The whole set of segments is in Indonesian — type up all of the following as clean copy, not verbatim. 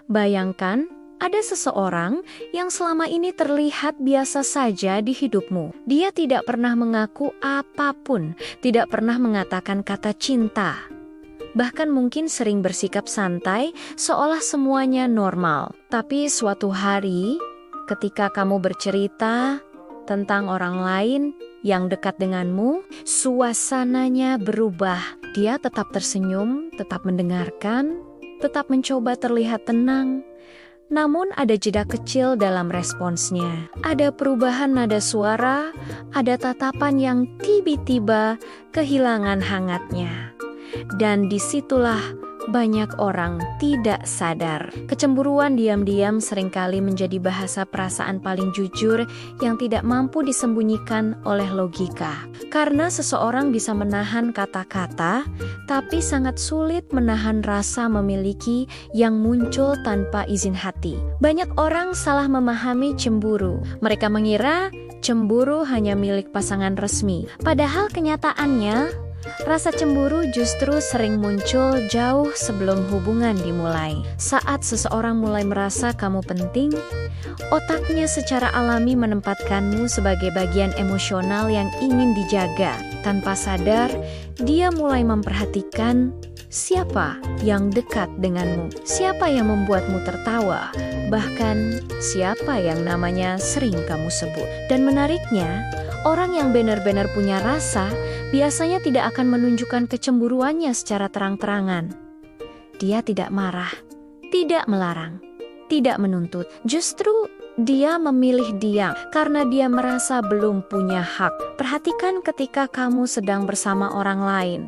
Bayangkan, ada seseorang yang selama ini terlihat biasa saja di hidupmu. Dia tidak pernah mengaku apapun, tidak pernah mengatakan kata cinta. Bahkan mungkin sering bersikap santai, seolah semuanya normal. Tapi suatu hari, ketika kamu bercerita tentang orang lain yang dekat denganmu, suasananya berubah. Dia tetap tersenyum, tetap mendengarkan, tetap mencoba terlihat tenang. Namun ada jeda kecil dalam responsnya. Ada perubahan nada suara, ada tatapan yang tiba-tiba kehilangan hangatnya. Dan disitulah banyak orang tidak sadar. Kecemburuan diam-diam seringkali menjadi bahasa perasaan paling jujur yang tidak mampu disembunyikan oleh logika. Karena seseorang bisa menahan kata-kata, tapi sangat sulit menahan rasa memiliki yang muncul tanpa izin hati. Banyak orang salah memahami cemburu. Mereka mengira cemburu hanya milik pasangan resmi. Padahal kenyataannya, rasa cemburu justru sering muncul jauh sebelum hubungan dimulai. Saat seseorang mulai merasa kamu penting, otaknya secara alami menempatkanmu sebagai bagian emosional yang ingin dijaga. Tanpa sadar, dia mulai memperhatikan siapa yang dekat denganmu, siapa yang membuatmu tertawa, bahkan siapa yang namanya sering kamu sebut. Dan menariknya, orang yang benar-benar punya rasa biasanya tidak akan menunjukkan kecemburuannya secara terang-terangan. Dia tidak marah, tidak melarang, tidak menuntut. Justru dia memilih diam karena dia merasa belum punya hak. Perhatikan ketika kamu sedang bersama orang lain,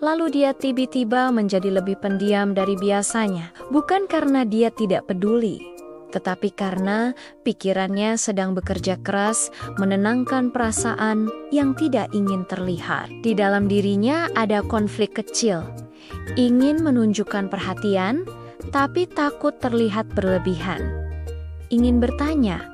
lalu dia tiba-tiba menjadi lebih pendiam dari biasanya. Bukan karena dia tidak peduli, tetapi karena pikirannya sedang bekerja keras menenangkan perasaan yang tidak ingin terlihat. Di dalam dirinya ada konflik kecil, ingin menunjukkan perhatian, tapi takut terlihat berlebihan. Ingin bertanya,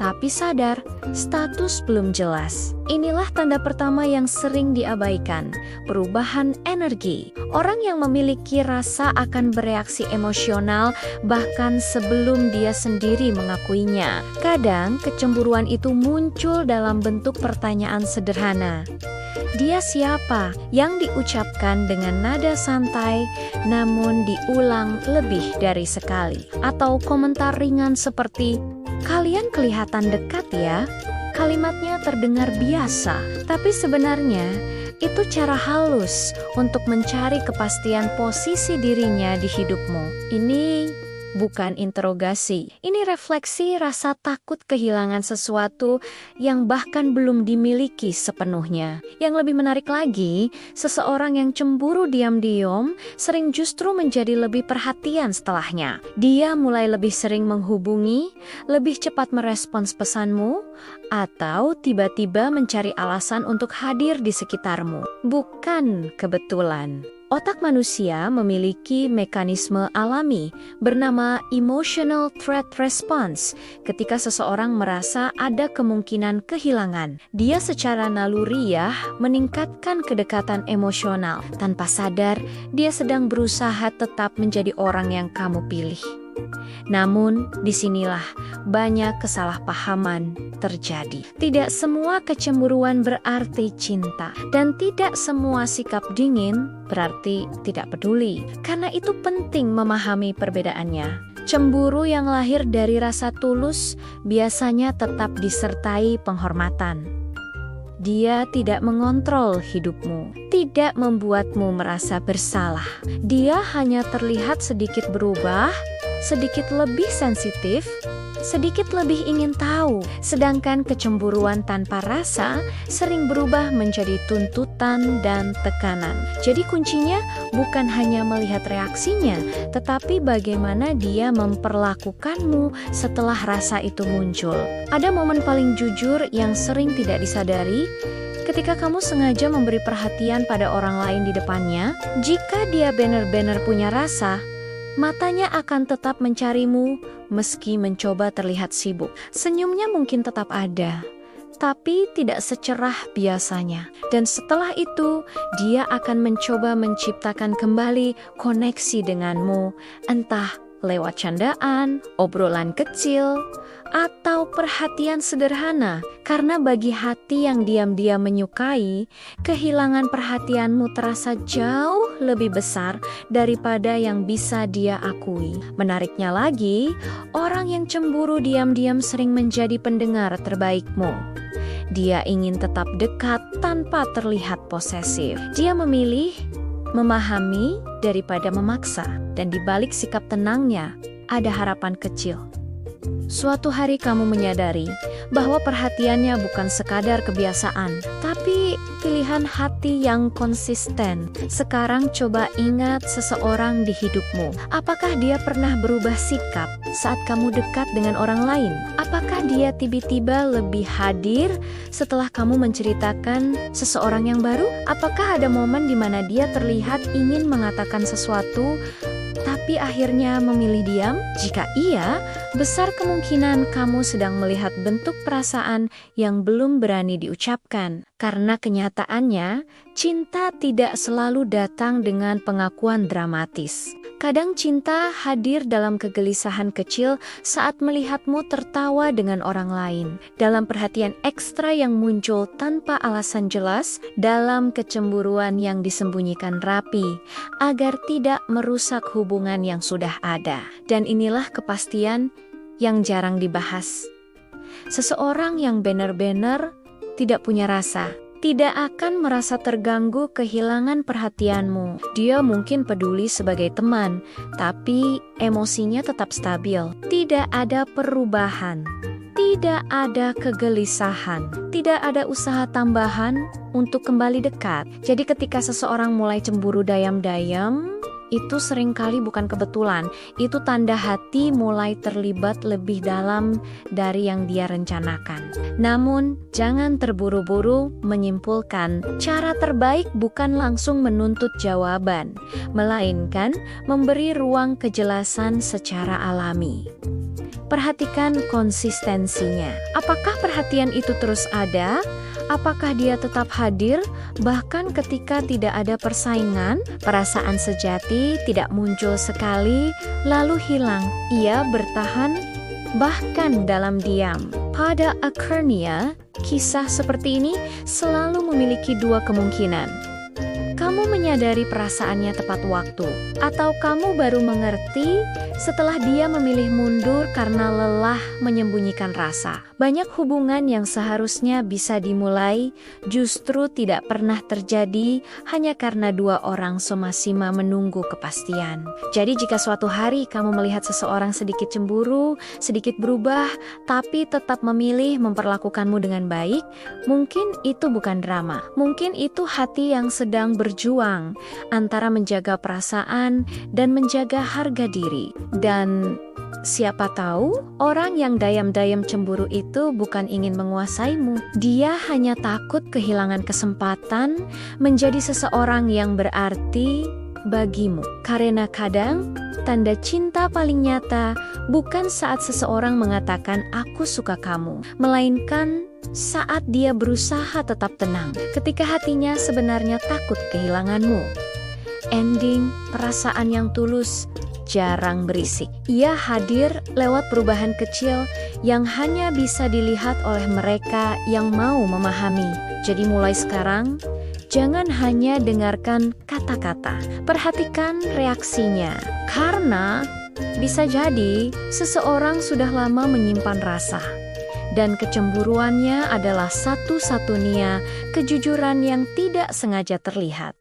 tapi sadar status belum jelas. Inilah tanda pertama yang sering diabaikan, perubahan energi. Orang yang memiliki rasa akan bereaksi emosional bahkan sebelum dia sendiri mengakuinya. Kadang kecemburuan itu muncul dalam bentuk pertanyaan sederhana. Dia siapa? Yang diucapkan dengan nada santai namun diulang lebih dari sekali. Atau komentar ringan seperti, "Kalian kelihatan dekat ya?" Kalimatnya terdengar biasa, tapi sebenarnya itu cara halus untuk mencari kepastian posisi dirinya di hidupmu. Ini bukan interogasi, ini refleksi rasa takut kehilangan sesuatu yang bahkan belum dimiliki sepenuhnya. Yang lebih menarik lagi, seseorang yang cemburu diam-diam sering justru menjadi lebih perhatian setelahnya. Dia mulai lebih sering menghubungi, lebih cepat merespons pesanmu, atau tiba-tiba mencari alasan untuk hadir di sekitarmu. Bukan kebetulan. Otak manusia memiliki mekanisme alami bernama emotional threat response. Ketika seseorang merasa ada kemungkinan kehilangan, dia secara naluriah meningkatkan kedekatan emosional. Tanpa sadar, dia sedang berusaha tetap menjadi orang yang kamu pilih. Namun, disinilah banyak kesalahpahaman terjadi. Tidak semua kecemburuan berarti cinta, dan tidak semua sikap dingin berarti tidak peduli. Karena itu penting memahami perbedaannya. Cemburu yang lahir dari rasa tulus biasanya tetap disertai penghormatan. Dia tidak mengontrol hidupmu, tidak membuatmu merasa bersalah. Dia hanya terlihat sedikit berubah, sedikit lebih sensitif, sedikit lebih ingin tahu. Sedangkan kecemburuan tanpa rasa sering berubah menjadi tuntutan dan tekanan. Jadi kuncinya bukan hanya melihat reaksinya, tetapi bagaimana dia memperlakukanmu setelah rasa itu muncul. Ada momen paling jujur yang sering tidak disadari. Ketika kamu sengaja memberi perhatian pada orang lain di depannya, jika dia benar-benar punya rasa, matanya akan tetap mencarimu meski mencoba terlihat sibuk. Senyumnya mungkin tetap ada, tapi tidak secerah biasanya. Dan setelah itu, dia akan mencoba menciptakan kembali koneksi denganmu, entah lewat candaan, obrolan kecil, atau perhatian sederhana. Karena bagi hati yang diam-diam menyukai, kehilangan perhatianmu terasa jauh lebih besar daripada yang bisa dia akui. Menariknya lagi, orang yang cemburu diam-diam sering menjadi pendengar terbaikmu. Dia ingin tetap dekat tanpa terlihat posesif. Dia memilih memahami daripada memaksa, dan di balik sikap tenangnya ada harapan kecil. Suatu hari kamu menyadari bahwa perhatiannya bukan sekadar kebiasaan, tapi pilihan hati yang konsisten. Sekarang coba ingat seseorang di hidupmu. Apakah dia pernah berubah sikap saat kamu dekat dengan orang lain? Apakah dia tiba-tiba lebih hadir setelah kamu menceritakan seseorang yang baru? Apakah ada momen di mana dia terlihat ingin mengatakan sesuatu, tapi akhirnya memilih diam? Jika iya, besar kemungkinan kamu sedang melihat bentuk perasaan yang belum berani diucapkan. Karena kenyataannya, cinta tidak selalu datang dengan pengakuan dramatis. Kadang cinta hadir dalam kegelisahan kecil saat melihatmu tertawa dengan orang lain, dalam perhatian ekstra yang muncul tanpa alasan jelas, dalam kecemburuan yang disembunyikan rapi, agar tidak merusak hubungan yang sudah ada. Dan inilah kepastian yang jarang dibahas. Seseorang yang benar-benar tidak punya rasa tidak akan merasa terganggu kehilangan perhatianmu. Dia mungkin peduli sebagai teman, tapi emosinya tetap stabil. Tidak ada perubahan, tidak ada kegelisahan, tidak ada usaha tambahan untuk kembali dekat. Jadi ketika seseorang mulai cemburu dayam-dayam, itu seringkali bukan kebetulan. Itu tanda hati mulai terlibat lebih dalam dari yang dia rencanakan. Namun, jangan terburu-buru menyimpulkan. Cara terbaik bukan langsung menuntut jawaban, melainkan memberi ruang kejelasan secara alami. Perhatikan konsistensinya. Apakah perhatian itu terus ada? Apakah dia tetap hadir bahkan ketika tidak ada persaingan? Perasaan sejati tidak muncul sekali lalu hilang. Ia bertahan bahkan dalam diam. Pada akhirnya, kisah seperti ini selalu memiliki dua kemungkinan. Kamu menyadari perasaannya tepat waktu, atau kamu baru mengerti setelah dia memilih mundur karena lelah menyembunyikan rasa. Banyak hubungan yang seharusnya bisa dimulai justru tidak pernah terjadi hanya karena dua orang sama-sama menunggu kepastian. Jadi jika suatu hari kamu melihat seseorang sedikit cemburu, sedikit berubah, tapi tetap memilih memperlakukanmu dengan baik, mungkin itu bukan drama. Mungkin itu hati yang sedang berjuang antara menjaga perasaan dan menjaga harga diri. Dan siapa tahu, orang yang dayam-dayam cemburu itu bukan ingin menguasaimu. Dia hanya takut kehilangan kesempatan menjadi seseorang yang berarti bagimu. Karena kadang, tanda cinta paling nyata bukan saat seseorang mengatakan "aku suka kamu", melainkan saat dia berusaha tetap tenang ketika hatinya sebenarnya takut kehilanganmu. Ending, perasaan yang tulus jarang berisik. Ia hadir lewat perubahan kecil yang hanya bisa dilihat oleh mereka yang mau memahami. Jadi mulai sekarang, jangan hanya dengarkan kata-kata, perhatikan reaksinya. Karena bisa jadi seseorang sudah lama menyimpan rasa, dan kecemburuannya adalah satu-satunya kejujuran yang tidak sengaja terlihat.